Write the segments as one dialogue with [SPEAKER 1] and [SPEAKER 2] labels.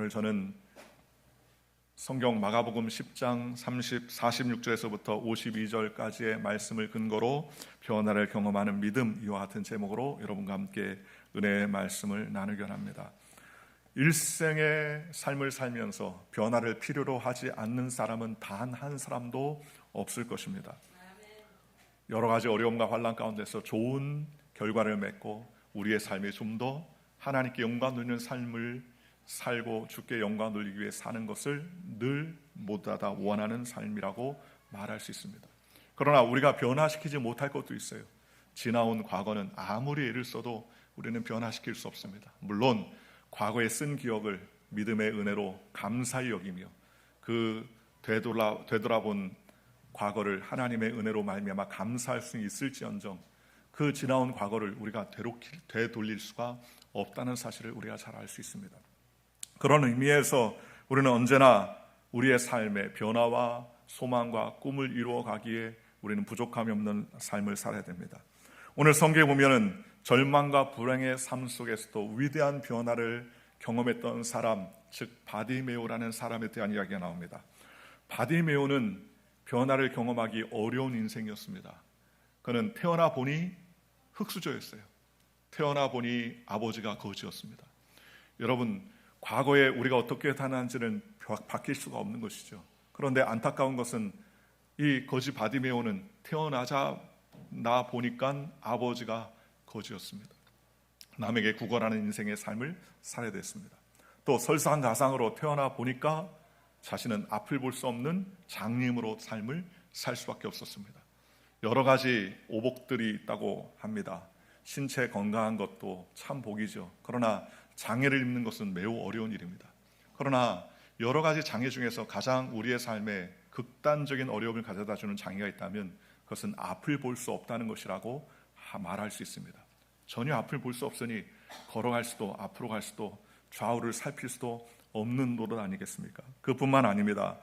[SPEAKER 1] 오늘 저는 성경 마가복음 10장 46절에서부터 52절까지의 말씀을 근거로 변화를 경험하는 믿음, 이와 같은 제목으로 여러분과 함께 은혜의 말씀을 나누기 원합니다. 일생의 삶을 살면서 변화를 필요로 하지 않는 사람은 단 한 사람도 없을 것입니다. 여러 가지 어려움과 환난 가운데서 좋은 결과를 맺고 우리의 삶이 좀 더 하나님께 영광 돌리는 삶을 살고 주께 영광 돌리기 위해 사는 것을 늘 모두 다 원하는 삶이라고 말할 수 있습니다. 그러나 우리가 변화시키지 못할 것도 있어요. 지나온 과거는 아무리 애를 써도 우리는 변화시킬 수 없습니다. 물론 과거에 쓴 기억을 믿음의 은혜로 감사히 여기며 그 되돌아본 과거를 하나님의 은혜로 말미암아 감사할 수 있을지언정 그 지나온 과거를 우리가 되돌릴 수가 없다는 사실을 우리가 잘 알 수 있습니다. 그런 의미에서 우리는 언제나 우리의 삶의 변화와 소망과 꿈을 이루어가기에 우리는 부족함이 없는 삶을 살아야 됩니다. 오늘 성경에 보면은 절망과 불행의 삶 속에서도 위대한 변화를 경험했던 사람, 즉 바디메오라는 사람에 대한 이야기가 나옵니다. 바디메오는 변화를 경험하기 어려운 인생이었습니다. 그는 태어나 보니 흙수저였어요. 태어나 보니 아버지가 거지였습니다. 여러분, 과거에 우리가 어떻게 태어난지는 바뀔 수가 없는 것이죠. 그런데 안타까운 것은 이 거지 바디메오는 태어나자 나 보니까 아버지가 거지였습니다. 남에게 구걸하는 인생의 삶을 살아야 됐습니다. 또 설상가상으로 태어나 보니까 자신은 앞을 볼 수 없는 장님으로 삶을 살 수밖에 없었습니다. 여러 가지 오복들이 있다고 합니다. 신체 건강한 것도 참 복이죠. 그러나 장애를 입는 것은 매우 어려운 일입니다. 그러나 여러 가지 장애 중에서 가장 우리의 삶에 극단적인 어려움을 가져다주는 장애가 있다면 그것은 앞을 볼 수 없다는 것이라고 말할 수 있습니다. 전혀 앞을 볼 수 없으니 걸어갈 수도 앞으로 갈 수도 좌우를 살필 수도 없는 노릇 아니겠습니까? 그뿐만 아닙니다.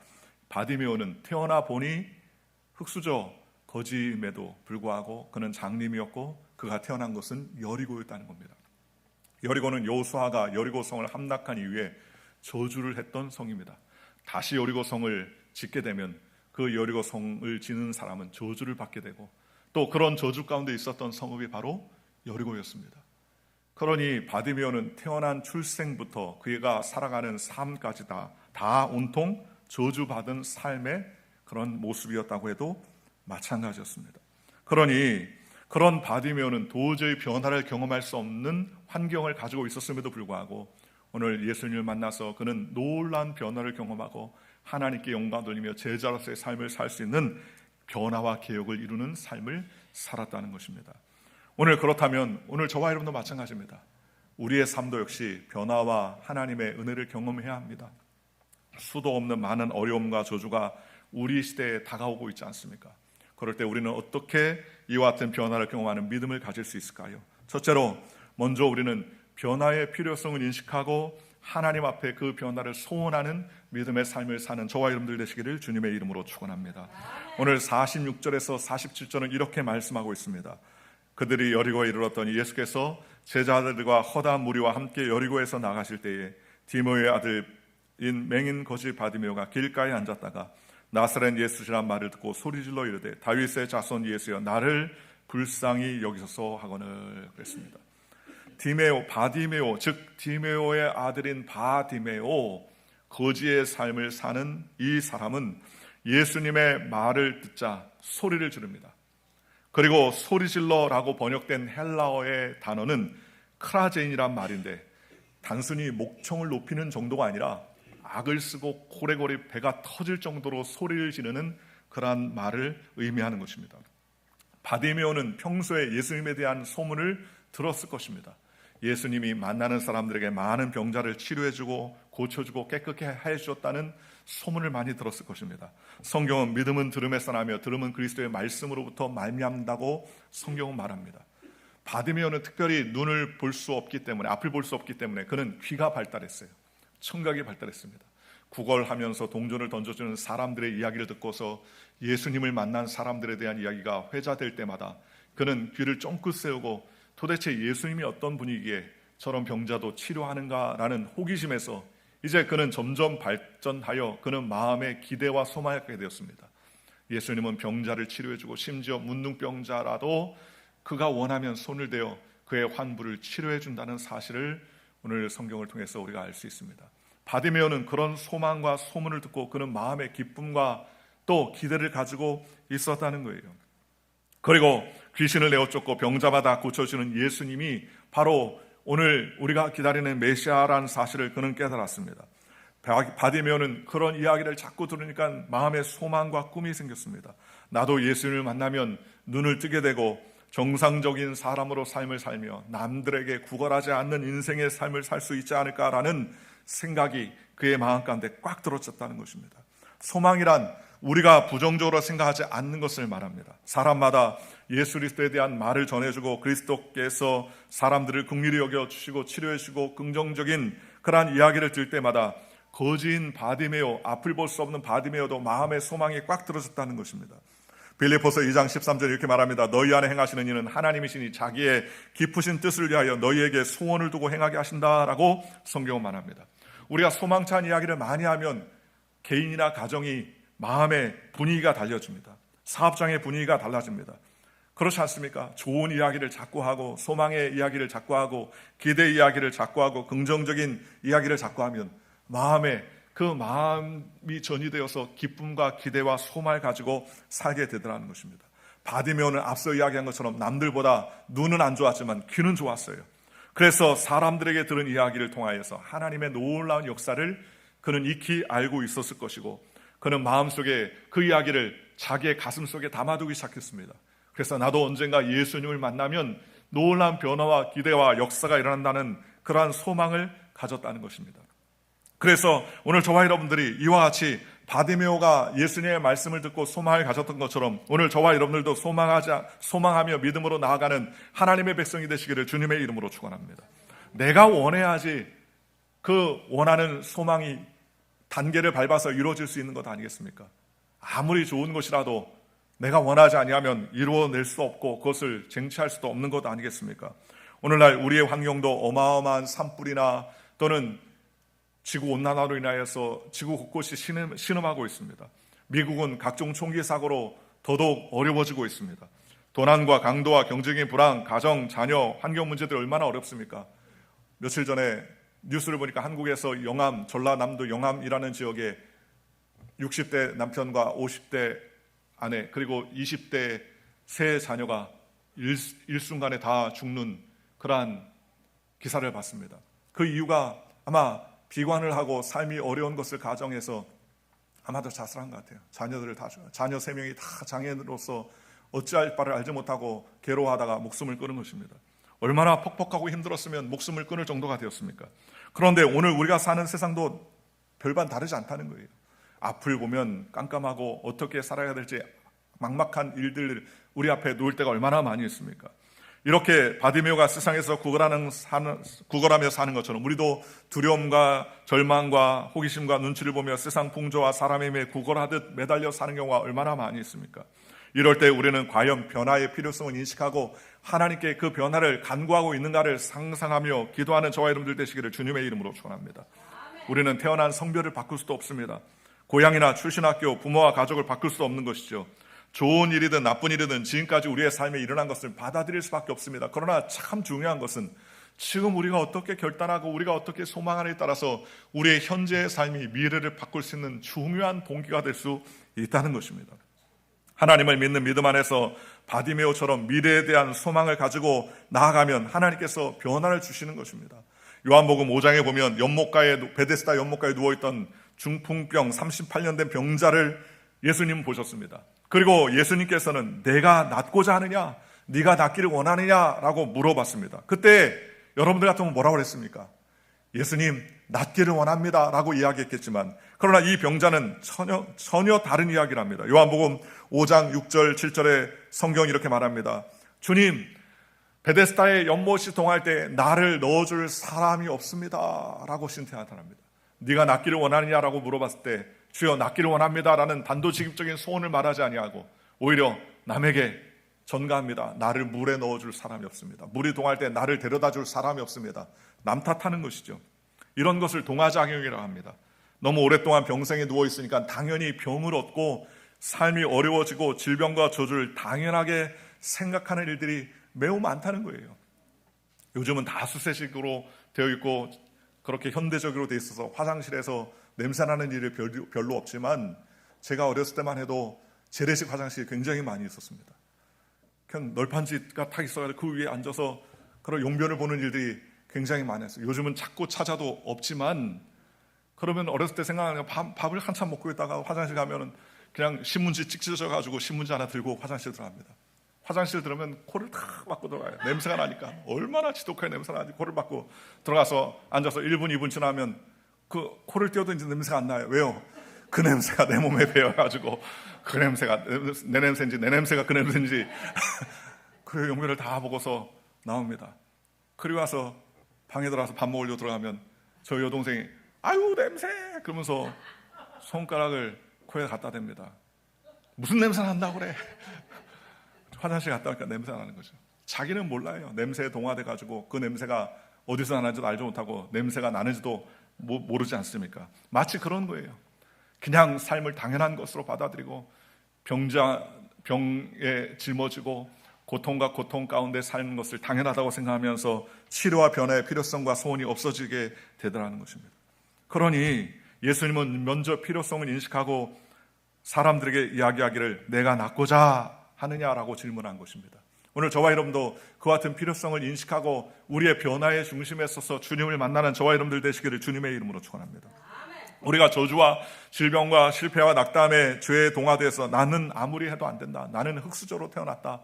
[SPEAKER 1] 바디메오는 태어나 보니 흙수저 거지임에도 불구하고 그는 장님이었고 그가 태어난 것은 여리고였다는 겁니다. 여리고는 여호수아가 여리고성을 함락한 이후에 저주를 했던 성입니다. 다시 여리고성을 짓게 되면 그 여리고성을 지는 사람은 저주를 받게 되고 또 그런 저주 가운데 있었던 성읍이 바로 여리고였습니다. 그러니 바디메오는 태어난 출생부터 그가 살아가는 삶까지 다 온통 저주받은 삶의 그런 모습이었다고 해도 마찬가지였습니다. 그러니 그런 바디메오는 도저히 변화를 경험할 수 없는 환경을 가지고 있었음에도 불구하고 오늘 예수님을 만나서 그는 놀라운 변화를 경험하고 하나님께 영광 돌리며 제자로서의 삶을 살 수 있는 변화와 개혁을 이루는 삶을 살았다는 것입니다. 오늘 그렇다면 오늘 저와 여러분도 마찬가지입니다. 우리의 삶도 역시 변화와 하나님의 은혜를 경험해야 합니다. 수도 없는 많은 어려움과 저주가 우리 시대에 다가오고 있지 않습니까? 그럴 때 우리는 어떻게 이와 같은 변화를 경험하는 믿음을 가질 수 있을까요? 첫째로 먼저 우리는 변화의 필요성을 인식하고 하나님 앞에 그 변화를 소원하는 믿음의 삶을 사는 저와 여러분들 되시기를 주님의 이름으로 축원합니다. 오늘 46절에서 47절은 이렇게 말씀하고 있습니다. 그들이 여리고에 이르렀더니 예수께서 제자들과 허다한 무리와 함께 여리고에서 나가실 때에 디모의 아들인 맹인 거지 바디메오가 길가에 앉았다가 나사렛 예수시란 말을 듣고 소리질러 이르되 다윗의 자손 예수여 나를 불쌍히 여기소서 하거늘 그랬습니다. 바디메오 즉 디메오의 아들인 바디메오 거지의 삶을 사는 이 사람은 예수님의 말을 듣자 소리를 지릅니다. 그리고 소리질러라고 번역된 헬라어의 단어는 크라제인이란 말인데 단순히 목청을 높이는 정도가 아니라 악을 쓰고 고래고래 배가 터질 정도로 소리를 지르는 그러한 말을 의미하는 것입니다. 바디메오는 평소에 예수님에 대한 소문을 들었을 것입니다. 예수님이 만나는 사람들에게 많은 병자를 치료해주고 고쳐주고 깨끗게 해주셨다는 소문을 많이 들었을 것입니다. 성경은 믿음은 들음에서 나며 들음은 그리스도의 말씀으로부터 말미암는다고 성경은 말합니다. 바디메오는 특별히 눈을 볼 수 없기 때문에 앞을 볼 수 없기 때문에 그는 귀가 발달했어요. 청각이 발달했습니다. 구걸하면서 동전을 던져주는 사람들의 이야기를 듣고서 예수님을 만난 사람들에 대한 이야기가 회자될 때마다 그는 귀를 쫑긋 세우고 도대체 예수님이 어떤 분이기에 저런 병자도 치료하는가라는 호기심에서 이제 그는 점점 발전하여 그는 마음의 기대와 소망을 갖게 되었습니다. 예수님은 병자를 치료해주고 심지어 문둥병자라도 그가 원하면 손을 대어 그의 환부를 치료해준다는 사실을 오늘 성경을 통해서 우리가 알 수 있습니다. 바디메오는 그런 소망과 소문을 듣고 그는 마음의 기쁨과 또 기대를 가지고 있었다는 거예요. 그리고 귀신을 내어쫓고 병자마다 고쳐주는 예수님이 바로 오늘 우리가 기다리는 메시아라는 사실을 그는 깨달았습니다. 바디메오는 그런 이야기를 자꾸 들으니까 마음의 소망과 꿈이 생겼습니다. 나도 예수님을 만나면 눈을 뜨게 되고 정상적인 사람으로 삶을 살며 남들에게 구걸하지 않는 인생의 삶을 살 수 있지 않을까라는 생각이 그의 마음 가운데 꽉 들어찼다는 것입니다. 소망이란 우리가 부정적으로 생각하지 않는 것을 말합니다. 사람마다 예수 그리스도에 대한 말을 전해주고 그리스도께서 사람들을 긍휼히 여겨주시고 치료해주시고 긍정적인 그러한 이야기를 들을 때마다 거지인 바디메오, 앞을 볼 수 없는 바디메오도 마음의 소망이 꽉 들어졌다는 것입니다. 빌립보서 2장 13절 이렇게 말합니다. 너희 안에 행하시는 이는 하나님이시니 자기의 깊으신 뜻을 위하여 너희에게 소원을 두고 행하게 하신다라고 성경은 말합니다. 우리가 소망찬 이야기를 많이 하면 개인이나 가정이 마음의 분위기가 달라집니다. 사업장의 분위기가 달라집니다. 그렇지 않습니까? 좋은 이야기를 자꾸 하고 소망의 이야기를 자꾸 하고 기대 이야기를 자꾸 하고 긍정적인 이야기를 자꾸 하면 마음에 그 마음이 전이되어서 기쁨과 기대와 소망을 가지고 살게 되더라는 것입니다. 바디메오는 앞서 이야기한 것처럼 남들보다 눈은 안 좋았지만 귀는 좋았어요. 그래서 사람들에게 들은 이야기를 통하여서 하나님의 놀라운 역사를 그는 익히 알고 있었을 것이고 그는 마음속에 그 이야기를 자기의 가슴 속에 담아두기 시작했습니다. 그래서 나도 언젠가 예수님을 만나면 놀라운 변화와 기대와 역사가 일어난다는 그러한 소망을 가졌다는 것입니다. 그래서 오늘 저와 여러분들이 이와 같이 바디메오가 예수님의 말씀을 듣고 소망을 가졌던 것처럼 오늘 저와 여러분들도 소망하며 믿음으로 나아가는 하나님의 백성이 되시기를 주님의 이름으로 축원합니다. 내가 원해야지 그 원하는 소망이 단계를 밟아서 이루어질 수 있는 것 아니겠습니까? 아무리 좋은 것이라도 내가 원하지 아니하면 이루어낼 수 없고 그것을 쟁취할 수도 없는 것 아니겠습니까? 오늘날 우리의 환경도 어마어마한 산불이나 또는 지구온난화로 인하여서 지구 곳곳이 신음하고 있습니다. 미국은 각종 총기 사고로 더더욱 어려워지고 있습니다. 도난과 강도와 경제적인 불안, 가정, 자녀, 환경 문제들이 얼마나 어렵습니까? 며칠 전에 뉴스를 보니까 한국에서 영암, 전라남도 영암이라는 지역에 60대 남편과 50대 아내 그리고 20대 세 자녀가 일순간에 다 죽는 그러한 기사를 봤습니다. 그 이유가 아마 비관을 하고 삶이 어려운 것을 가정해서 아마도 자살한 것 같아요. 자녀 3명이 다 장애인으로서 어찌할 바를 알지 못하고 괴로워하다가 목숨을 끊은 것입니다. 얼마나 퍽퍽하고 힘들었으면 목숨을 끊을 정도가 되었습니까? 그런데 오늘 우리가 사는 세상도 별반 다르지 않다는 거예요. 앞을 보면 깜깜하고 어떻게 살아야 될지 막막한 일들 우리 앞에 놓일 때가 얼마나 많이 있습니까? 이렇게 바디메오가 세상에서 구걸하며 사는 것처럼 우리도 두려움과 절망과 호기심과 눈치를 보며 세상 풍조와 사람의 힘에 구걸하듯 매달려 사는 경우가 얼마나 많이 있습니까? 이럴 때 우리는 과연 변화의 필요성을 인식하고 하나님께 그 변화를 간구하고 있는가를 상상하며 기도하는 저와 여러분들 되시기를 주님의 이름으로 축원합니다. 우리는 태어난 성별을 바꿀 수도 없습니다. 고향이나 출신 학교, 부모와 가족을 바꿀 수도 없는 것이죠. 좋은 일이든 나쁜 일이든 지금까지 우리의 삶에 일어난 것을 받아들일 수밖에 없습니다. 그러나 참 중요한 것은 지금 우리가 어떻게 결단하고 우리가 어떻게 소망하느냐에 따라서 우리의 현재의 삶이 미래를 바꿀 수 있는 중요한 동기가 될 수 있다는 것입니다. 하나님을 믿는 믿음 안에서 바디메오처럼 미래에 대한 소망을 가지고 나아가면 하나님께서 변화를 주시는 것입니다. 요한복음 5장에 보면 베데스다 연못가에 누워있던 중풍병 38년 된 병자를 예수님 보셨습니다. 그리고 예수님께서는 내가 낫고자 하느냐? 네가 낫기를 원하느냐라고 물어봤습니다. 그때 여러분들 같으면 뭐라고 그랬습니까? 예수님 낫기를 원합니다 라고 이야기했겠지만 그러나 이 병자는 전혀 다른 이야기를 합니다. 요한복음 5장 6절 7절에 성경이 이렇게 말합니다. 주님 베데스다의 연못이 동할 때 나를 넣어줄 사람이 없습니다 라고 신태하답니다. 네가 낫기를 원하느냐라고 물어봤을 때 주여 낫기를 원합니다라는 단도직입적인 소원을 말하지 아니하고 오히려 남에게 전가합니다. 나를 물에 넣어줄 사람이 없습니다. 물이 동할 때 나를 데려다줄 사람이 없습니다. 남 탓하는 것이죠. 이런 것을 동화작용이라고 합니다. 너무 오랫동안 병생에 누워있으니까 당연히 병을 얻고 삶이 어려워지고 질병과 저주를 당연하게 생각하는 일들이 매우 많다는 거예요. 요즘은 다 수세식으로 되어 있고 그렇게 현대적으로 되어 있어서 화장실에서 냄새나는 일이 별로 없지만 제가 어렸을 때만 해도 재래식 화장실이 굉장히 많이 있었습니다. 그냥 널판지가 탁 있어가지고 그 위에 앉아서 그런 용변을 보는 일들이 굉장히 많았어요. 요즘은 찾고 찾아도 없지만 그러면 어렸을 때 생각하는 밥을 한참 먹고 있다가 화장실 가면은 그냥 신문지 찍 찢어져가지고 신문지 하나 들고 화장실 들어갑니다. 화장실 들어오면 코를 탁 막고 들어가요. 냄새가 나니까 얼마나 지독하게 냄새가 나는지 코를 막고 들어가서 앉아서 1분 2분 지나면 그 코를 떼어도 이제 냄새가 안 나요. 왜요? 그 냄새가 내 몸에 배어가지고 그 냄새가 내 냄새인지 내 냄새가 그 냄새인지 그 용변을 다 보고서 나옵니다. 그리고 와서 방에 들어가서 밥 먹으려고 들어가면 저희 여동생이 아유 냄새 그러면서 손가락을 코에 갖다 댑니다. 무슨 냄새 난다고 그래. 화장실 갔다 오니까 냄새가 나는 거죠. 자기는 몰라요. 냄새에 동화돼가지고 그 냄새가 어디서 나는지도 알지 못하고 냄새가 나는지도 모르지 않습니까? 마치 그런 거예요. 그냥 삶을 당연한 것으로 받아들이고 병에 짊어지고 고통과 고통 가운데 사는 것을 당연하다고 생각하면서 치료와 변화의 필요성과 소원이 없어지게 되더라는 것입니다. 그러니 예수님은 먼저 필요성을 인식하고 사람들에게 이야기하기를 내가 낫고자 하느냐라고 질문한 것입니다. 오늘 저와 여러분도 그와 같은 필요성을 인식하고 우리의 변화의 중심에 서서 주님을 만나는 저와 여러분들 되시기를 주님의 이름으로 축원합니다. 우리가 저주와 질병과 실패와 낙담의 죄에 동화돼서 나는 아무리 해도 안 된다, 나는 흙수저로 태어났다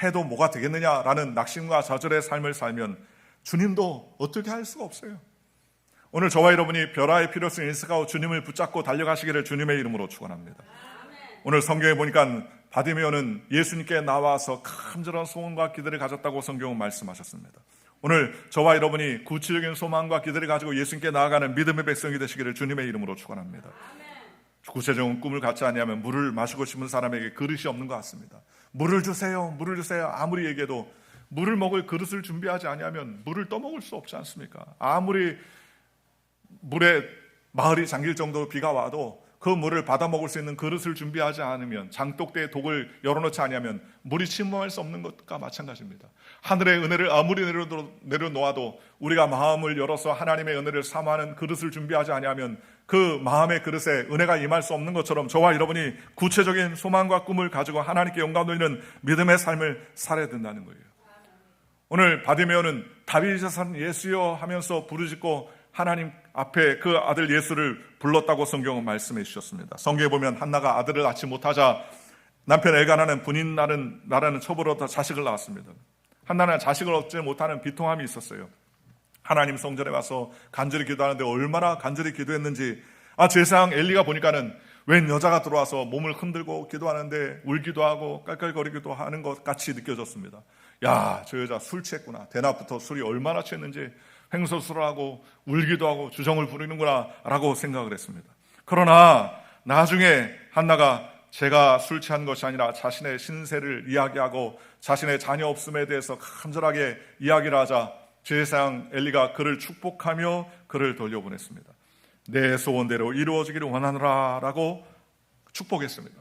[SPEAKER 1] 해도 뭐가 되겠느냐라는 낙심과 좌절의 삶을 살면 주님도 어떻게 할 수가 없어요. 오늘 저와 여러분이 변화의 필요성을 인식하고 주님을 붙잡고 달려가시기를 주님의 이름으로 축원합니다. 오늘 성경에 보니까 바디메오는 예수님께 나와서 간절한 소원과 기대를 가졌다고 성경은 말씀하셨습니다. 오늘 저와 여러분이 구체적인 소망과 기대를 가지고 예수님께 나아가는 믿음의 백성이 되시기를 주님의 이름으로 축원합니다. 구체적인 꿈을 갖지 않으면 물을 마시고 싶은 사람에게 그릇이 없는 것 같습니다. 물을 주세요, 물을 주세요. 아무리 얘기해도 물을 먹을 그릇을 준비하지 않으면 물을 떠먹을 수 없지 않습니까? 아무리 물에 마을이 잠길 정도로 비가 와도 그 물을 받아 먹을 수 있는 그릇을 준비하지 않으면, 장독대에 독을 열어놓지 않으면 물이 침범할 수 없는 것과 마찬가지입니다. 하늘의 은혜를 아무리 내려놓아도 우리가 마음을 열어서 하나님의 은혜를 사모하는 그릇을 준비하지 않으면 그 마음의 그릇에 은혜가 임할 수 없는 것처럼 저와 여러분이 구체적인 소망과 꿈을 가지고 하나님께 영광 돌리는 믿음의 삶을 살아야 된다는 거예요. 오늘 바디메오는 다윗의 산 예수여 하면서 부르짖고 하나님 앞에 그 아들 예수를 불렀다고 성경은 말씀해 주셨습니다. 성경에 보면 한나가 아들을 낳지 못하자 남편 엘가나는 분인 나라는 첩으로 자식을 낳았습니다. 한나는 자식을 얻지 못하는 비통함이 있었어요. 하나님 성전에 와서 간절히 기도하는데 얼마나 간절히 기도했는지 제사장 엘리가 보니까는 웬 여자가 들어와서 몸을 흔들고 기도하는데 울기도 하고 깔깔거리기도 하는 것 같이 느껴졌습니다. 야, 저 여자 술 취했구나. 대낮부터 술이 얼마나 취했는지 횡설수설하고 울기도 하고 주정을 부리는구나 라고 생각을 했습니다. 그러나 나중에 한나가 제가 술 취한 것이 아니라 자신의 신세를 이야기하고 자신의 자녀 없음에 대해서 간절하게 이야기를 하자 제사장 엘리가 그를 축복하며 그를 돌려보냈습니다. 내 소원대로 이루어지기를 원하노라 라고 축복했습니다.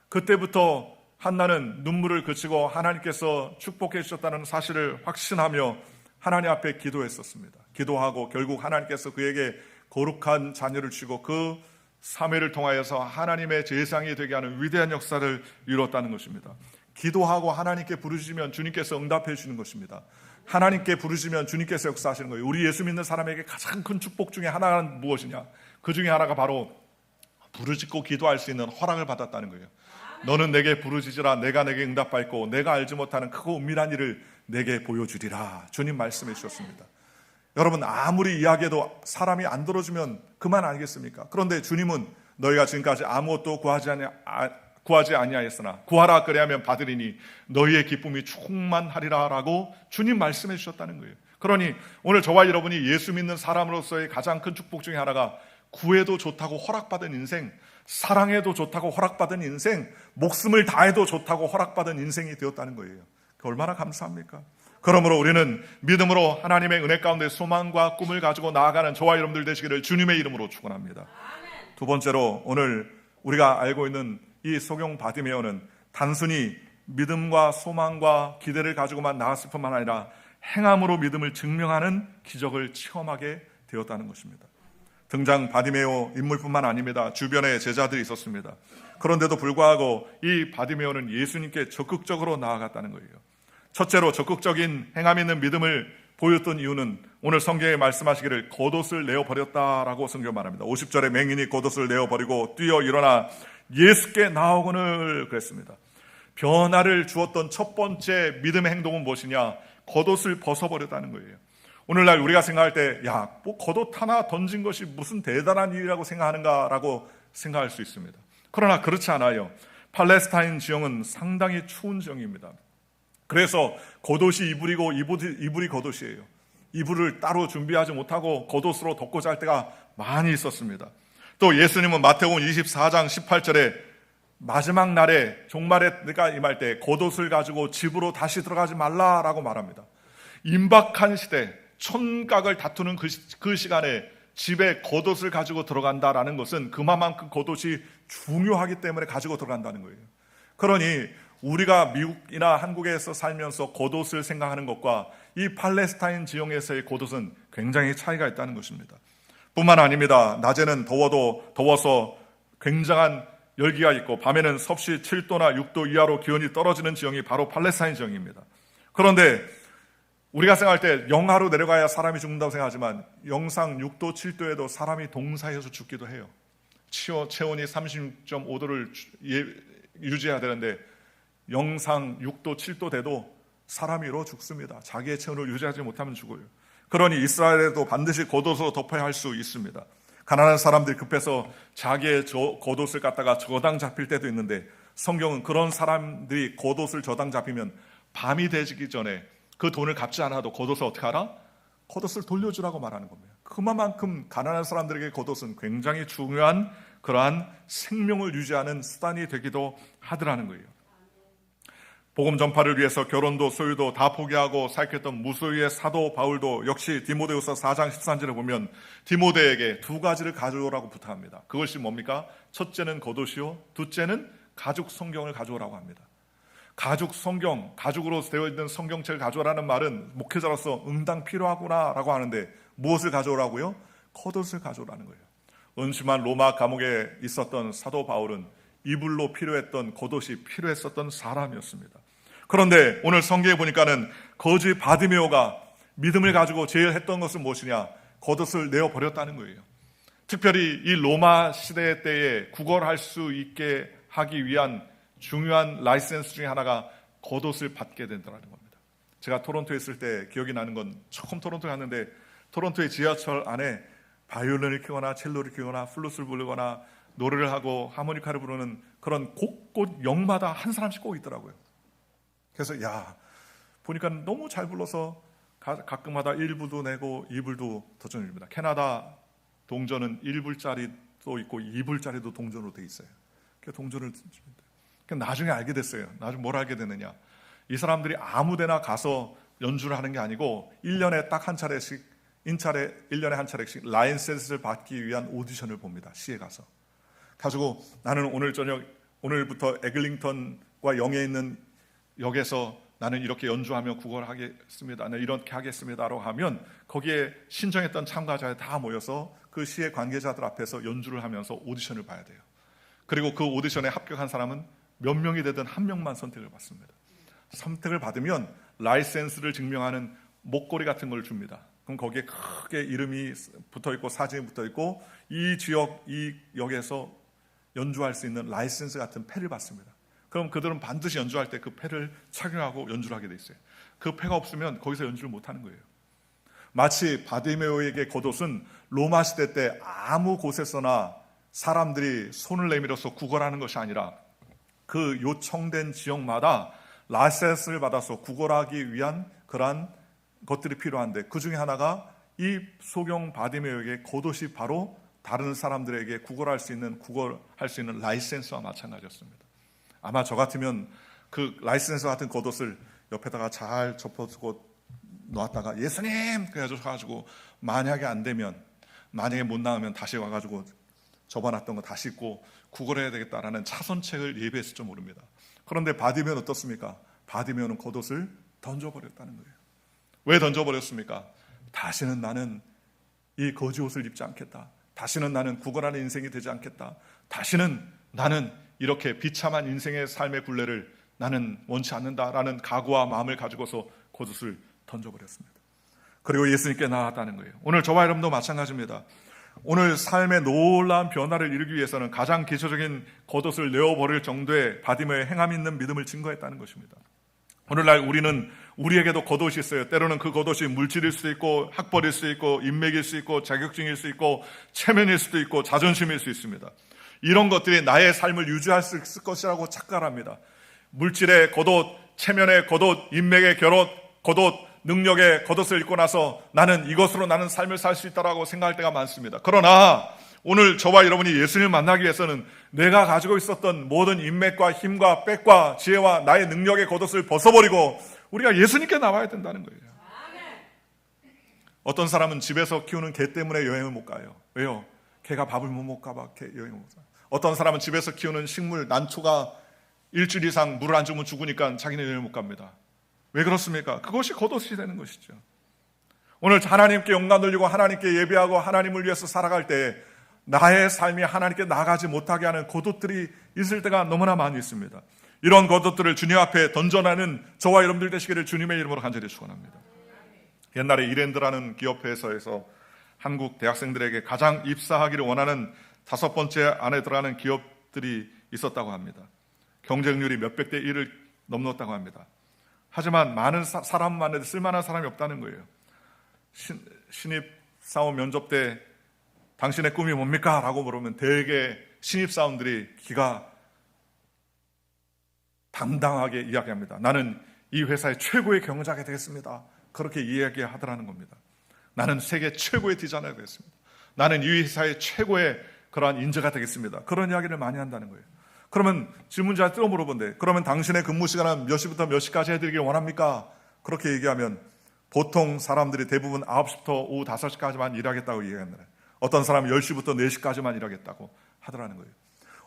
[SPEAKER 1] 그때부터 한나는 눈물을 그치고 하나님께서 축복해 주셨다는 사실을 확신하며 하나님 앞에 기도했었습니다. 기도하고 결국 하나님께서 그에게 거룩한 자녀를 주시고 그 사매를 통하여서 하나님의 제사장이 되게 하는 위대한 역사를 이루었다는 것입니다. 기도하고 하나님께 부르짖으면 주님께서 응답해 주시는 것입니다. 하나님께 부르짖으면 주님께서 역사하시는 거예요. 우리 예수 믿는 사람에게 가장 큰 축복 중에 하나는 무엇이냐? 그 중에 하나가 바로 부르짖고 기도할 수 있는 허락을 받았다는 거예요. 너는 내게 부르짖으라. 내가 내게 응답받고 내가 알지 못하는 크고 은밀한 일을 내게 보여주리라. 주님 말씀해 주셨습니다. 여러분 아무리 이야기해도 사람이 안 들어주면 그만 아니겠습니까? 그런데 주님은 너희가 지금까지 아무것도 구하지 아니하였으나 구하라 그리하면 받으리니 너희의 기쁨이 충만하리라 라고 주님 말씀해 주셨다는 거예요. 그러니 오늘 저와 여러분이 예수 믿는 사람으로서의 가장 큰 축복 중에 하나가 구해도 좋다고 허락받은 인생, 사랑해도 좋다고 허락받은 인생, 목숨을 다해도 좋다고 허락받은 인생이 되었다는 거예요. 얼마나 감사합니까? 그러므로 우리는 믿음으로 하나님의 은혜 가운데 소망과 꿈을 가지고 나아가는 저와 여러분들 되시기를 주님의 이름으로 축원합니다. 두 번째로 오늘 우리가 알고 있는 이 소경 바디메오는 단순히 믿음과 소망과 기대를 가지고만 나았을 뿐만 아니라 행함으로 믿음을 증명하는 기적을 체험하게 되었다는 것입니다. 등장 바디메오 인물뿐만 아닙니다. 주변에 제자들이 있었습니다. 그런데도 불구하고 이 바디메오는 예수님께 적극적으로 나아갔다는 거예요. 첫째로 적극적인 행함 있는 믿음을 보였던 이유는 오늘 성경에 말씀하시기를 겉옷을 내어버렸다라고 성경 말합니다. 50절에 맹인이 겉옷을 내어버리고 뛰어 일어나 예수께 나오거늘 그랬습니다. 변화를 주었던 첫 번째 믿음의 행동은 무엇이냐? 겉옷을 벗어버렸다는 거예요. 오늘날 우리가 생각할 때 뭐 겉옷 하나 던진 것이 무슨 대단한 일이라고 생각하는가라고 생각할 수 있습니다. 그러나 그렇지 않아요. 팔레스타인 지형은 상당히 추운 지형입니다. 그래서 겉옷이 이불이고 이불이 겉옷이에요. 이불을 따로 준비하지 못하고 겉옷으로 덮고 잘 때가 많이 있었습니다. 또 예수님은 마태복음 24장 18절에 마지막 날에 종말에 내가 임할 때 겉옷을 가지고 집으로 다시 들어가지 말라라고 말합니다. 임박한 시대, 천각을 다투는 그 시간에 집에 겉옷을 가지고 들어간다라는 것은 그만큼 겉옷이 중요하기 때문에 가지고 들어간다는 거예요. 그러니 우리가 미국이나 한국에서 살면서 겉옷을 생각하는 것과 이 팔레스타인 지형에서의 겉옷은 굉장히 차이가 있다는 것입니다. 뿐만 아닙니다. 낮에는 더워서 굉장한 열기가 있고 밤에는 섭씨 7도나 6도 이하로 기온이 떨어지는 지형이 바로 팔레스타인 지형입니다. 그런데 우리가 생각할 때 영하로 내려가야 사람이 죽는다고 생각하지만 영상 6도 7도에도 사람이 동사해서 죽기도 해요. 체온이 36.5도를 유지해야 되는데 영상 6도 7도 돼도 사람이 일어 죽습니다. 자기의 체온을 유지하지 못하면 죽어요. 그러니 이스라엘에도 반드시 겉옷으로 덮어야 할 수 있습니다. 가난한 사람들이 급해서 자기의 겉옷을 갖다가 저당 잡힐 때도 있는데 성경은 그런 사람들이 겉옷을 저당 잡히면 밤이 되기 전에 그 돈을 갚지 않아도 겉옷을 어떻게 하라? 겉옷을 돌려주라고 말하는 겁니다. 그만큼 가난한 사람들에게 겉옷은 굉장히 중요한 그러한 생명을 유지하는 수단이 되기도 하더라는 거예요. 복음 전파를 위해서 결혼도 소유도 다 포기하고 사역했던 무소유의 사도 바울도 역시 디모데후서 4장 13절에 보면 디모데에게 두 가지를 가져오라고 부탁합니다. 그것이 뭡니까? 첫째는 겉옷이요, 둘째는 가죽 성경을 가져오라고 합니다. 가죽 성경, 가죽으로 되어 있는 성경책을 가져오라는 말은 목회자로서 응당 필요하구나라고 하는데 무엇을 가져오라고요? 겉옷을 가져오라는 거예요. 음침한 로마 감옥에 있었던 사도 바울은 이불로 필요했던 겉옷이 필요했었던 사람이었습니다. 그런데 오늘 성경에 보니까는 거지 바디메오가 믿음을 가지고 제일 했던 것은 무엇이냐? 겉옷을 내어버렸다는 거예요. 특별히 이 로마 시대 때에 구걸할 수 있게 하기 위한 중요한 라이센스 중에 하나가 겉옷을 받게 된다는 겁니다. 제가 토론토에 있을 때 기억이 나는 건 처음 토론토에 갔는데 토론토의 지하철 안에 바이올린을 키거나 첼로를 키거나 플루트를 부르거나 노래를 하고 하모니카를 부르는 그런 곳곳 역마다 한 사람씩 꼭 있더라고요. 그래서 보니까 너무 잘 불러서 가끔마다 1불도 내고 2불도 도전입니다. 캐나다 동전은 1불짜리도 있고 2불짜리도 동전으로 돼 있어요. 그래서 동전을 나중에 알게 됐어요. 나중에 뭘 알게 됐느냐? 이 사람들이 아무데나 가서 연주를 하는 게 아니고 1년에 딱 한 차례씩 1년에 한 차례씩 라이센스를 받기 위한 오디션을 봅니다. 시에 가지고 나는 오늘부터 에글링턴과 영에 있는 역에서 나는 이렇게 연주하며 구걸을 하겠습니다. 나는 이렇게 하겠습니다라고 하면 거기에 신청했던 참가자들 다 모여서 그 시의 관계자들 앞에서 연주를 하면서 오디션을 봐야 돼요. 그리고 그 오디션에 합격한 사람은 몇 명이 되든 한 명만 선택을 받습니다. 선택을 받으면 라이센스를 증명하는 목걸이 같은 걸 줍니다. 그럼 거기에 크게 이름이 붙어있고 사진이 붙어있고 이 지역, 이 역에서 연주할 수 있는 라이센스 같은 패를 받습니다. 그럼 그들은 반드시 연주할 때 그 패를 착용하고 연주를 하게 돼 있어요. 그 패가 없으면 거기서 연주를 못하는 거예요. 마치 바디메오에게 겉옷은 로마 시대 때 아무 곳에서나 사람들이 손을 내밀어서 구걸하는 것이 아니라 그 요청된 지역마다 라이센스를 받아서 구걸하기 위한 그러한 것들이 필요한데 그 중에 하나가 이 소경 바디메오에게 겉옷이 바로 다른 사람들에게 구걸할 수 있는 라이센스와 마찬가지였습니다. 아마 저 같으면 그 라이센스 같은 겉옷을 옆에다가 잘 접어두고 놓았다가 예수님 그래가지고 만약에 안 되면, 만약에 못 나오면 다시 와가지고 접어놨던 거 다시 입고 구걸해야 되겠다라는 차선책을 예비했을지 모릅니다. 그런데 바디메오는 어떻습니까? 바디메오는 겉옷을 던져버렸다는 거예요. 왜 던져버렸습니까? 다시는 나는 이 거지 옷을 입지 않겠다. 다시는 나는 구걸하는 인생이 되지 않겠다. 다시는 나는 이렇게 비참한 인생의 삶의 굴레를 나는 원치 않는다라는 각오와 마음을 가지고서 겉옷을 던져버렸습니다. 그리고 예수님께 나아갔다는 거예요. 오늘 저와 여러분도 마찬가지입니다. 오늘 삶의 놀라운 변화를 이루기 위해서는 가장 기초적인 겉옷을 내어버릴 정도의 바디메오의 행함 있는 믿음을 증거했다는 것입니다. 오늘날 우리는 우리에게도 겉옷이 있어요. 때로는 그 겉옷이 물질일 수도 있고 학벌일 수도 있고 인맥일 수 있고 자격증일 수 있고 체면일 수도 있고 자존심일 수 있습니다. 이런 것들이 나의 삶을 유지할 수 있을 것이라고 착각합니다. 물질의 겉옷, 체면의 겉옷, 인맥의 겉옷, 능력의 겉옷을 입고 나서 나는 이것으로 나는 삶을 살 수 있다라고 생각할 때가 많습니다. 그러나 오늘 저와 여러분이 예수님을 만나기 위해서는 내가 가지고 있었던 모든 인맥과 힘과 빽과 지혜와 나의 능력의 겉옷을 벗어버리고 우리가 예수님께 나와야 된다는 거예요. 어떤 사람은 집에서 키우는 개 때문에 여행을 못 가요. 왜요? 개가 밥을 못 먹을까 개 여행을 못 가요. 어떤 사람은 집에서 키우는 식물 난초가 일주일 이상 물을 안 주면 죽으니까 자기는 여행을 못 갑니다. 왜 그렇습니까? 그것이 겉옷이 되는 것이죠. 오늘 하나님께 영광 돌리고 하나님께 예배하고 하나님을 위해서 살아갈 때 나의 삶이 하나님께 나가지 못하게 하는 겉옷들이 있을 때가 너무나 많이 있습니다. 이런 겉옷들을 주님 앞에 던져내는 저와 여러분들 되시기를 주님의 이름으로 간절히 축원합니다. 옛날에 이랜드라는 기업회사에서 한국 대학생들에게 가장 입사하기를 원하는 5번째 안에 들어가는 기업들이 있었다고 합니다. 경쟁률이 몇백 대 1을 넘었다고 합니다. 하지만 많은 사람 많은데 쓸만한 사람이 없다는 거예요. 신입사원 면접 때 당신의 꿈이 뭡니까? 라고 물으면 대개 신입사원들이 기가 당당하게 이야기합니다. 나는 이 회사의 최고의 경영자가 되겠습니다. 그렇게 이야기하더라는 겁니다. 나는 세계 최고의 디자이너가 되겠습니다. 나는 이 회사의 최고의 그러한 인재가 되겠습니다. 그런 이야기를 많이 한다는 거예요. 그러면 질문자가 또 물어본대. 그러면 당신의 근무 시간은 몇 시부터 몇 시까지 해드리길 원합니까? 그렇게 얘기하면 보통 사람들이 대부분 9시부터 오후 5시까지만 일하겠다고 얘기하는데 어떤 사람은 10시부터 4시까지만 일하겠다고 하더라는 거예요.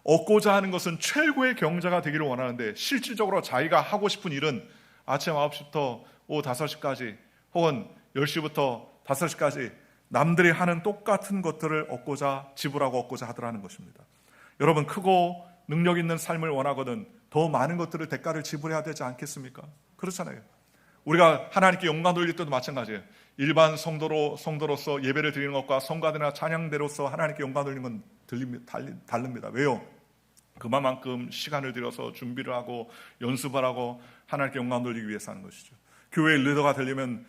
[SPEAKER 1] 얻고자 하는 것은 최고의 경자가 되기를 원하는데 실질적으로 자기가 하고 싶은 일은 아침 9시부터 오후 5시까지 혹은 10시부터 5시까지 남들이 하는 똑같은 것들을 얻고자 지불하고 얻고자 하더라는 것입니다. 여러분 크고 능력 있는 삶을 원하거든 더 많은 것들을 대가를 지불해야 되지 않겠습니까? 그렇잖아요. 우리가 하나님께 영광 돌릴 때도 마찬가지예요. 일반 성도로서 예배를 드리는 것과 성가대나 찬양대로서 하나님께 영광 돌리는 건 다릅니다. 왜요? 그만큼 시간을 들여서 준비를 하고 연습을 하고 하나님께 영광 돌리기 위해서 하는 것이죠. 교회 리더가 되려면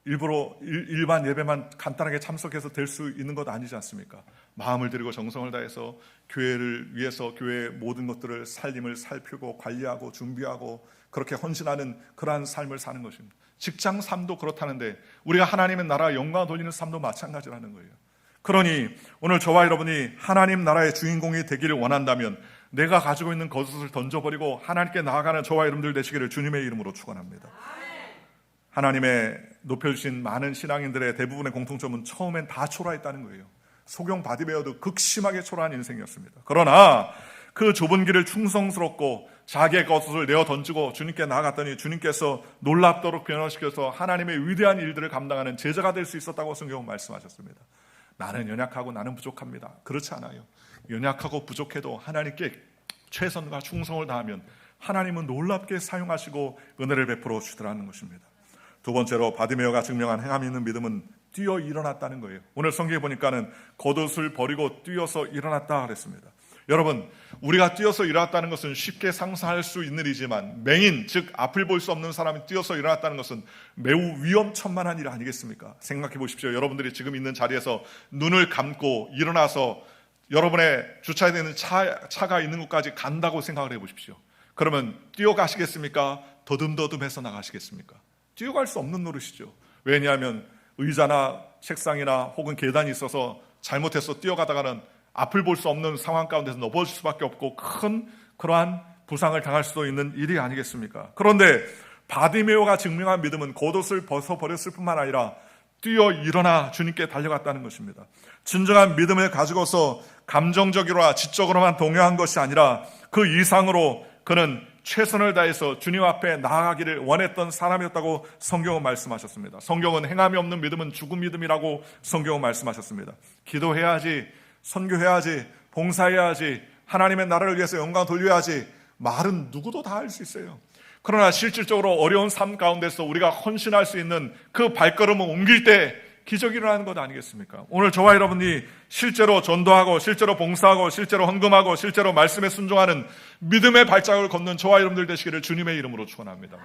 [SPEAKER 1] 일부러 일반 예배만 간단하게 참석해서 될 수 있는 것 아니지 않습니까? 마음을 들이고 정성을 다해서 교회를 위해서 교회의 모든 것들을 살림을 살피고 관리하고 준비하고 그렇게 헌신하는 그러한 삶을 사는 것입니다. 직장 삶도 그렇다는데 우리가 하나님의 나라 영광을 돌리는 삶도 마찬가지라는 거예요. 그러니 오늘 저와 여러분이 하나님 나라의 주인공이 되기를 원한다면 내가 가지고 있는 겉옷을 던져버리고 하나님께 나아가는 저와 여러분들 되시기를 주님의 이름으로 축원합니다. 하나님의 높여주신 많은 신앙인들의 대부분의 공통점은 처음엔 다 초라했다는 거예요. 소경 바디메오도 극심하게 초라한 인생이었습니다. 그러나 그 좁은 길을 충성스럽고 자기의 겉옷을 내어 던지고 주님께 나아갔더니 주님께서 놀랍도록 변화시켜서 하나님의 위대한 일들을 감당하는 제자가 될 수 있었다고 성경은 말씀하셨습니다. 나는 연약하고 나는 부족합니다. 그렇지 않아요. 연약하고 부족해도 하나님께 최선과 충성을 다하면 하나님은 놀랍게 사용하시고 은혜를 베풀어 주시더라는 것입니다. 두 번째로 바디메오가 증명한 행함 있는 믿음은 뛰어 일어났다는 거예요. 오늘 성경에 보니까는 겉옷을 버리고 뛰어서 일어났다 그랬습니다. 여러분, 우리가 뛰어서 일어났다는 것은 쉽게 상상할 수 있는 일이지만 맹인, 즉 앞을 볼 수 없는 사람이 뛰어서 일어났다는 것은 매우 위험천만한 일 아니겠습니까? 생각해 보십시오. 여러분들이 지금 있는 자리에서 눈을 감고 일어나서 여러분의 주차해야 되는 차가 있는 곳까지 간다고 생각을 해보십시오. 그러면 뛰어가시겠습니까? 더듬더듬해서 나가시겠습니까? 뛰어갈 수 없는 노릇이죠. 왜냐하면 의자나 책상이나 혹은 계단이 있어서 잘못해서 뛰어가다가는 앞을 볼 수 없는 상황 가운데서 넘어질 수밖에 없고 큰 그러한 부상을 당할 수도 있는 일이 아니겠습니까? 그런데 바디메오가 증명한 믿음은 겉옷을 벗어버렸을 뿐만 아니라 뛰어 일어나 주님께 달려갔다는 것입니다. 진정한 믿음을 가지고서 감정적으로나 지적으로만 동요한 것이 아니라 그 이상으로 그는 최선을 다해서 주님 앞에 나아가기를 원했던 사람이었다고 성경은 말씀하셨습니다. 성경은 행함이 없는 믿음은 죽은 믿음이라고 성경은 말씀하셨습니다. 기도해야지, 선교해야지, 봉사해야지, 하나님의 나라를 위해서 영광 돌려야지, 말은 누구도 다 할 수 있어요. 그러나 실질적으로 어려운 삶 가운데서 우리가 헌신할 수 있는 그 발걸음을 옮길 때 기적이 일어나는 것 아니겠습니까? 오늘 저와 여러분이 실제로 전도하고 실제로 봉사하고 실제로 헌금하고 실제로 말씀에 순종하는 믿음의 발자국을 걷는 저와 여러분들 되시기를 주님의 이름으로 축원합니다.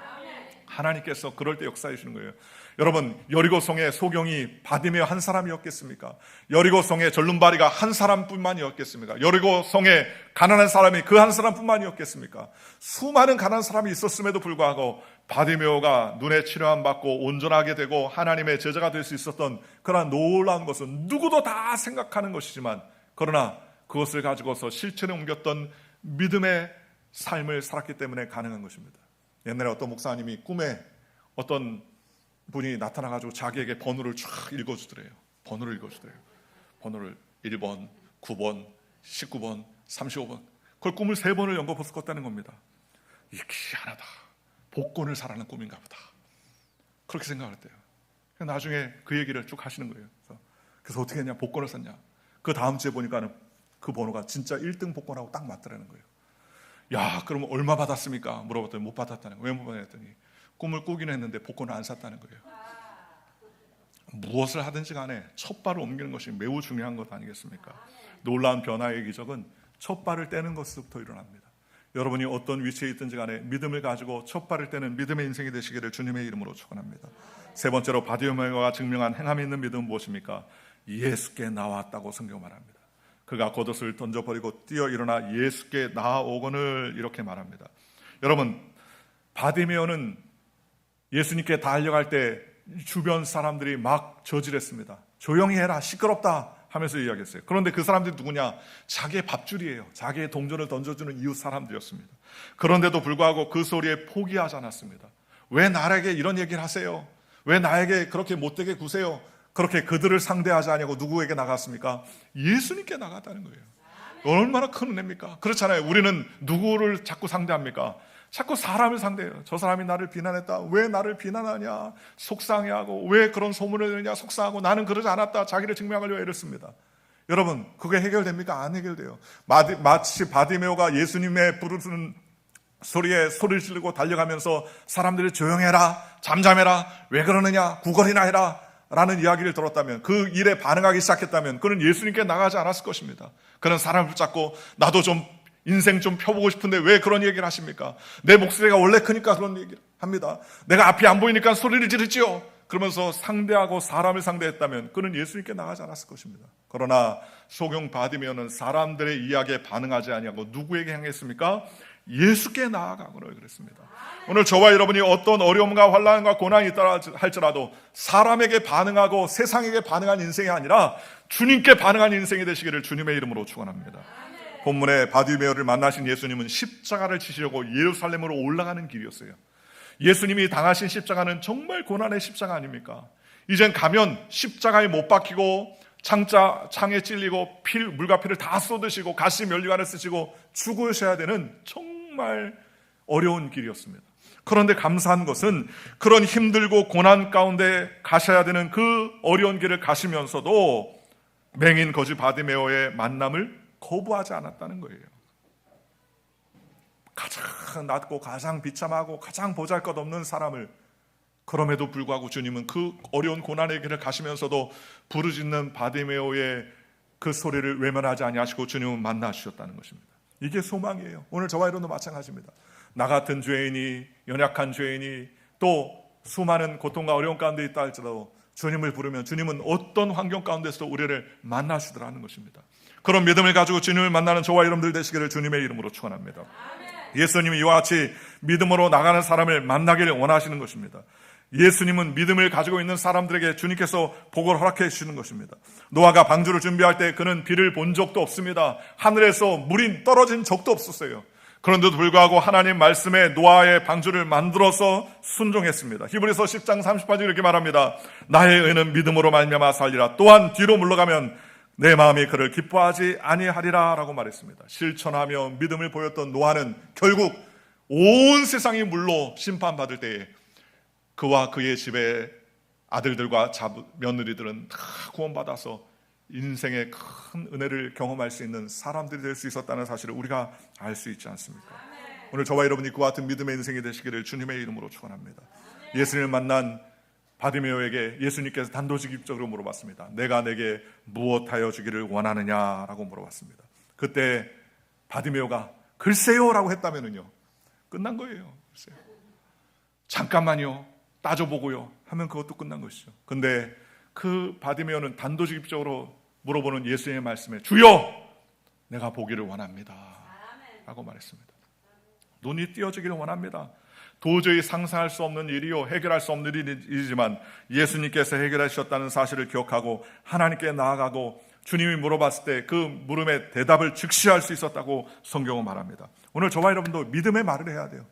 [SPEAKER 1] 하나님께서 그럴 때 역사해 주시는 거예요. 여러분, 여리고성의 소경이 바디메오 한 사람이었겠습니까? 여리고성의 절름발이가 한 사람뿐만이었겠습니까? 여리고성의 가난한 사람이 그 한 사람뿐만이었겠습니까? 수많은 가난한 사람이 있었음에도 불구하고 바디메오가 눈의 치료함 받고 온전하게 되고 하나님의 제자가 될 수 있었던 그러한 놀라운 것은 누구도 다 생각하는 것이지만, 그러나 그것을 가지고서 실천에 옮겼던 믿음의 삶을 살았기 때문에 가능한 것입니다. 옛날에 어떤 목사님이 꿈에 어떤 분이 나타나가지고 자기에게 번호를 쫙 읽어주더래요. 번호를 읽어주더래요. 번호를 1번, 9번, 19번, 35번. 그걸 꿈을 3번을 연거벗어 꿨다는 겁니다. 이게 희한하다. 복권을 사라는 꿈인가 보다. 그렇게 생각을 했대요. 나중에 그 얘기를 쭉 하시는 거예요. 그래서 어떻게 했냐? 복권을 샀냐? 그 다음 주에 보니까 그 번호가 진짜 1등 복권하고 딱 맞더라는 거예요. 야, 그러면 얼마 받았습니까? 물어봤더니 못 받았다는 거예요. 왜 못 받았더니 꿈을 꾸긴 했는데 복권을 안 샀다는 거예요. 무엇을 하든지 간에 첫 발을 옮기는 것이 매우 중요한 것 아니겠습니까? 놀라운 변화의 기적은 첫 발을 떼는 것부터 일어납니다. 여러분이 어떤 위치에 있든지 간에 믿음을 가지고 첫 발을 떼는 믿음의 인생이 되시기를 주님의 이름으로 축원합니다. 세 번째로 바디메오가 증명한 행함이 있는 믿음은 무엇입니까? 예수께 나왔다고 성경 말합니다. 그가 겉옷을 던져버리고 뛰어 일어나 예수께 나아오거늘 이렇게 말합니다. 여러분, 바디메오는 예수님께 달려갈 때 주변 사람들이 막 저질했습니다. 조용히 해라, 시끄럽다 하면서 이야기했어요. 그런데 그 사람들이 누구냐? 자기의 밥줄이에요. 자기의 동전을 던져주는 이웃 사람들이었습니다. 그런데도 불구하고 그 소리에 포기하지 않았습니다. 왜 나에게 이런 얘기를 하세요? 왜 나에게 그렇게 못되게 구세요? 그렇게 그들을 상대하지 않냐고 누구에게 나갔습니까? 예수님께 나갔다는 거예요. 얼마나 큰 은혜입니까? 그렇잖아요. 우리는 누구를 자꾸 상대합니까? 자꾸 사람을 상대해요. 저 사람이 나를 비난했다. 왜 나를 비난하냐? 속상해하고 왜 그런 소문을 내느냐? 속상하고 나는 그러지 않았다. 자기를 증명하려고 애를 씁니다. 여러분, 그게 해결됩니까? 안 해결돼요. 마치 바디메오가 예수님의 부르는 소리에 소리를 지르고 달려가면서 사람들이 조용해라, 잠잠해라, 왜 그러느냐, 구걸이나 해라 라는 이야기를 들었다면, 그 일에 반응하기 시작했다면 그는 예수님께 나가지 않았을 것입니다. 그는 사람을 붙잡고 나도 좀 인생 좀 펴보고 싶은데 왜 그런 얘기를 하십니까? 내 목소리가 원래 크니까 그런 얘기를 합니다. 내가 앞이 안 보이니까 소리를 지르지요. 그러면서 상대하고 사람을 상대했다면 그는 예수님께 나가지 않았을 것입니다. 그러나 소경 바디메오는 사람들의 이야기에 반응하지 아니하고 누구에게 향했습니까? 예수께 나아가거라 그랬습니다. 오늘 저와 여러분이 어떤 어려움과 환난과 고난이 있다 할지라도 사람에게 반응하고 세상에게 반응한 인생이 아니라 주님께 반응한 인생이 되시기를 주님의 이름으로 축원합니다. 본문에 바디메오를 만나신 예수님은 십자가를 지시려고 예루살렘으로 올라가는 길이었어요. 예수님이 당하신 십자가는 정말 고난의 십자가 아닙니까? 이젠 가면 십자가에 못 박히고 창에 찔리고 물과 피를 다 쏟으시고 가시 면류관을 쓰시고 죽으셔야 되는 정말 어려운 길이었습니다. 그런데 감사한 것은 그런 힘들고 고난 가운데 가셔야 되는 그 어려운 길을 가시면서도 맹인 거지 바디메오의 만남을 거부하지 않았다는 거예요. 가장 낮고 가장 비참하고 가장 보잘것없는 사람을, 그럼에도 불구하고 주님은 그 어려운 고난의 길을 가시면서도 부르짖는 바디메오의 그 소리를 외면하지 아니하시고 주님은 만나주셨다는 것입니다. 이게 소망이에요. 오늘 저와 여러분도 마찬가지입니다. 나 같은 죄인이, 연약한 죄인이 또 수많은 고통과 어려움 가운데 있다 할지라도 주님을 부르면 주님은 어떤 환경 가운데서도 우리를 만나시더라는 것입니다. 그런 믿음을 가지고 주님을 만나는 저와 여러분들 되시기를 주님의 이름으로 축원합니다. 예수님이 이와 같이 믿음으로 나가는 사람을 만나기를 원하시는 것입니다. 예수님은 믿음을 가지고 있는 사람들에게 주님께서 복을 허락해 주시는 것입니다. 노아가 방주를 준비할 때 그는 비를 본 적도 없습니다. 하늘에서 물이 떨어진 적도 없었어요. 그런데도 불구하고 하나님 말씀에 노아의 방주를 만들어서 순종했습니다. 히브리서 10장 30절에 이렇게 말합니다. 나의 의는 믿음으로 말미암아 살리라. 또한 뒤로 물러가면 내 마음이 그를 기뻐하지 아니하리라 라고 말했습니다. 실천하며 믿음을 보였던 노아는 결국 온 세상이 물로 심판받을 때에 그와 그의 집의 아들들과 며느리들은 다 구원받아서 인생의 큰 은혜를 경험할 수 있는 사람들이 될 수 있었다는 사실을 우리가 알 수 있지 않습니까? 오늘 저와 여러분이 그와 같은 믿음의 인생이 되시기를 주님의 이름으로 축원합니다. 예수님을 만난 바디메오에게 예수님께서 단도직입적으로 물어봤습니다. 내가 내게 무엇하여 주기를 원하느냐라고 물어봤습니다. 그때 바디메오가 글쎄요 라고 했다면은요 끝난 거예요. 글쎄요. 잠깐만요 따져보고요 하면 그것도 끝난 것이죠. 근데 그 바디메오는 단도직입적으로 물어보는 예수님의 말씀에 주여 내가 보기를 원합니다 라고 말했습니다. 눈이 띄어지기를 원합니다. 도저히 상상할 수 없는 일이요 해결할 수 없는 일이지만 예수님께서 해결하셨다는 사실을 기억하고 하나님께 나아가고 주님이 물어봤을 때 그 물음에 대답을 즉시 할 수 있었다고 성경은 말합니다. 오늘 저와 여러분도 믿음의 말을 해야 돼요.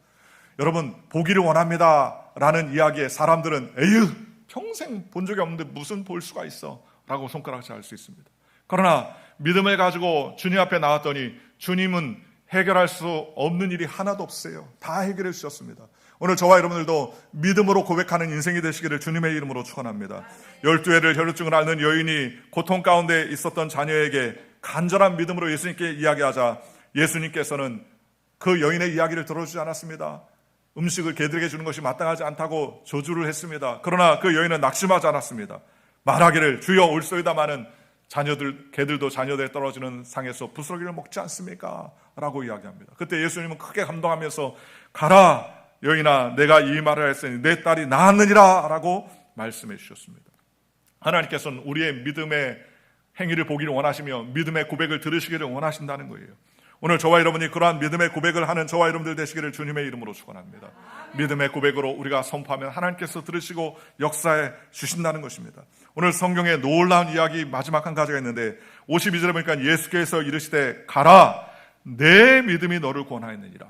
[SPEAKER 1] 여러분 보기를 원합니다 라는 이야기에 사람들은 에휴 평생 본 적이 없는데 무슨 볼 수가 있어 라고 손가락질 할 수 있습니다. 그러나 믿음을 가지고 주님 앞에 나왔더니 주님은 해결할 수 없는 일이 하나도 없어요. 다 해결해 주셨습니다. 오늘 저와 여러분들도 믿음으로 고백하는 인생이 되시기를 주님의 이름으로 축원합니다. 12회를 혈루증을 앓는 여인이 고통 가운데 있었던 자녀에게 간절한 믿음으로 예수님께 이야기하자 예수님께서는 그 여인의 이야기를 들어주지 않았습니다. 음식을 개들에게 주는 것이 마땅하지 않다고 저주를 했습니다. 그러나 그 여인은 낙심하지 않았습니다. 말하기를 주여 올소이다마는 개들도 자녀들에 떨어지는 상에서 부스러기를 먹지 않습니까? 라고 이야기합니다. 그때 예수님은 크게 감동하면서 가라 여인아 내가 이 말을 했으니 내 딸이 나았느니라 라고 말씀해 주셨습니다. 하나님께서는 우리의 믿음의 행위를 보기를 원하시며 믿음의 고백을 들으시기를 원하신다는 거예요. 오늘 저와 여러분이 그러한 믿음의 고백을 하는 저와 여러분들 되시기를 주님의 이름으로 축원합니다. 믿음의 고백으로 우리가 선포하면 하나님께서 들으시고 역사해 주신다는 것입니다. 오늘 성경에 놀라운 이야기 마지막 한 가지가 있는데 52절에 보니까 예수께서 이르시되 가라 내 믿음이 너를 구원하였느니라.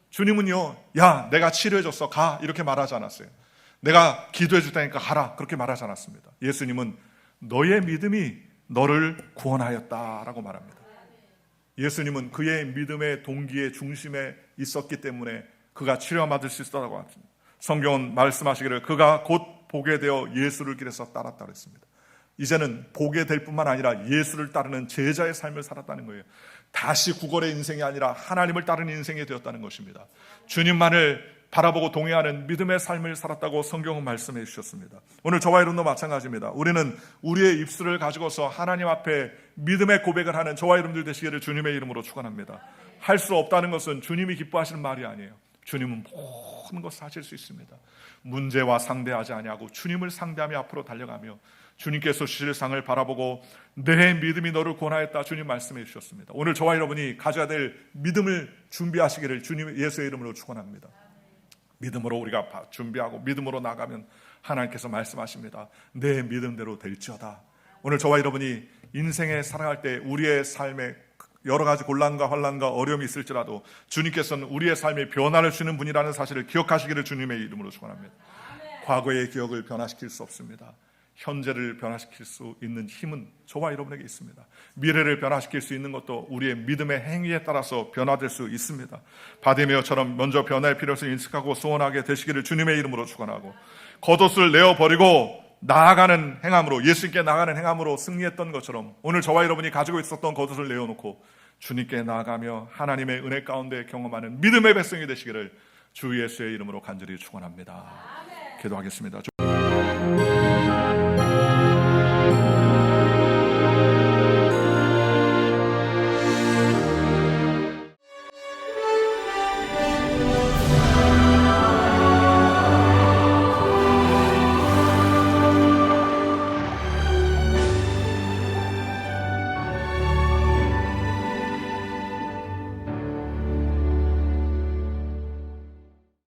[SPEAKER 1] 주님은요 야 내가 치료해줬어 가 이렇게 말하지 않았어요. 내가 기도해 줄 테니까 가라 그렇게 말하지 않았습니다. 예수님은 너의 믿음이 너를 구원하였다라고 말합니다. 예수님은 그의 믿음의 동기의 중심에 있었기 때문에 그가 치료받을 수 있었다고 합니다. 성경은 말씀하시기를 그가 곧 보게 되어 예수를 길에서 따랐다 그랬습니다. 이제는 보게 될 뿐만 아니라 예수를 따르는 제자의 삶을 살았다는 거예요. 다시 구걸의 인생이 아니라 하나님을 따르는 인생이 되었다는 것입니다. 주님만을 바라보고 동의하는 믿음의 삶을 살았다고 성경은 말씀해 주셨습니다. 오늘 저와 여러분도 마찬가지입니다. 우리는 우리의 입술을 가지고서 하나님 앞에 믿음의 고백을 하는 저와 여러분들 되시기를 주님의 이름으로 축원합니다. 할 수 없다는 것은 주님이 기뻐하시는 말이 아니에요. 주님은 모든 것을 하실 수 있습니다. 문제와 상대하지 아니하고 주님을 상대하며 앞으로 달려가며 주님께서 주실 상을 바라보고 내 믿음이 너를 구원하였다 주님 말씀해 주셨습니다. 오늘 저와 여러분이 가져야 될 믿음을 준비하시기를 주님 예수의 이름으로 축원합니다. 믿음으로 우리가 준비하고 믿음으로 나가면 하나님께서 말씀하십니다. 내 믿음대로 될지어다. 오늘 저와 여러분이 인생에 살아갈 때 우리의 삶에 여러 가지 곤란과 환난과 어려움이 있을지라도 주님께서는 우리의 삶에 변화를 주는 분이라는 사실을 기억하시기를 주님의 이름으로 축원합니다. 과거의 기억을 변화시킬 수 없습니다. 현재를 변화시킬 수 있는 힘은 저와 여러분에게 있습니다. 미래를 변화시킬 수 있는 것도 우리의 믿음의 행위에 따라서 변화될 수 있습니다. 바디메오처럼 먼저 변화의 필요성을 인식하고 소원하게 되시기를 주님의 이름으로 축원하고 겉옷을 내어버리고 나아가는 행함으로 예수님께 나아가는 행함으로 승리했던 것처럼 오늘 저와 여러분이 가지고 있었던 겉옷을 내어놓고 주님께 나아가며 하나님의 은혜 가운데 경험하는 믿음의 백성이 되시기를 주 예수의 이름으로 간절히 축원합니다. 기도하겠습니다.